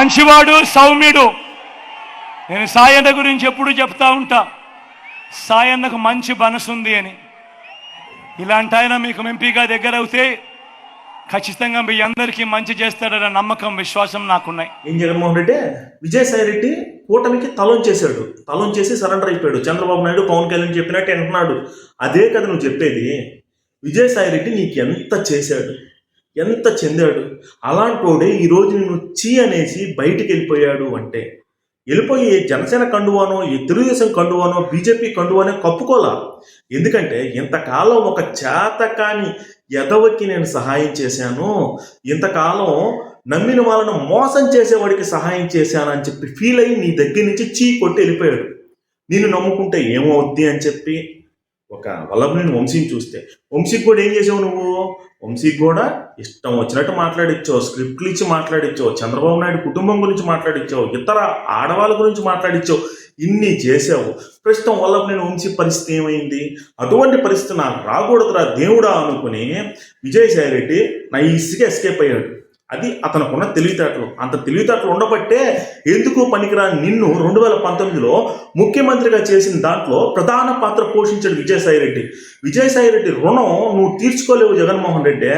మంచివాడు, సౌమ్యుడు. నేను సాయన్న గురించి ఎప్పుడు చెప్తా ఉంటా, సాయన్నకు మంచి మనసు ఉంది అని. ఇలాంటి ఆయన మీకు ఎంపీగా దగ్గర అవుతే ఖచ్చితంగా మీ అందరికీ మంచి చేస్తాడన్న నమ్మకం, విశ్వాసం నాకున్నాయి. ఏం జగన్మోహన్ రెడ్డి, విజయసాయి రెడ్డి కూటమికి తలొంచేశాడు, తలొంచేసి సరెండర్ అయిపోయాడు. చంద్రబాబు నాయుడు పవన్ కళ్యాణ్ చెప్పినట్టు అంటున్నాడు. అదే కదా నువ్వు చెప్పేది. విజయసాయి రెడ్డి నీకు ఎంత చేశాడు, ఎంత చెందాడు. అలాంటోడే ఈరోజు నిన్ను చీ అనేసి బయటికి వెళ్ళిపోయాడు అంటే, వెళ్ళిపోయి జనసేన కండువానో, తెలుగుదేశం కండువానో, బీజేపీ కండువానో కప్పుకోలా. ఎందుకంటే ఇంతకాలం ఒక చేతకాని ఎదవకి నేను సహాయం చేశాను, ఇంతకాలం నమ్మిన వాళ్ళను మోసం చేసేవాడికి సహాయం చేశాను అని చెప్పి ఫీల్ అయ్యి నీ దగ్గర నుంచి చీ కొట్టి వెళ్ళిపోయాడు. నిన్ను నమ్ముకుంటే ఏమవుద్ది అని చెప్పి ఒక వల్లభనేని వంశీని చూస్తే, వంశీకి కూడా ఏం చేసావు నువ్వు? వంశీకి కూడా ఇష్టం వచ్చినట్టు మాట్లాడించావు, స్క్రిప్ట్లు ఇచ్చి మాట్లాడించావు, చంద్రబాబు నాయుడు కుటుంబం గురించి మాట్లాడించావు, ఇతర ఆడవాళ్ళ గురించి మాట్లాడించావు, ఇన్ని చేసావు. ప్రస్తుతం వల్లభనేని వంశీ పరిస్థితి ఏమైంది? అటువంటి పరిస్థితి నాకు రాకూడదురా దేవుడా అనుకుని విజయసాయి రెడ్డి నైస్గా ఎస్కేప్ అయ్యాడు. అది అతనుకున్న తెలివితేటలు. అంత తెలివితేటలు ఉండబట్టే ఎందుకు పనికిరాని నిన్ను 2019లో ముఖ్యమంత్రిగా చేసిన దాంట్లో ప్రధాన పాత్ర పోషించాడు విజయసాయి రెడ్డి. విజయసాయి రెడ్డి రుణం నువ్వు తీర్చుకోలేవు జగన్మోహన్ రెడ్డి.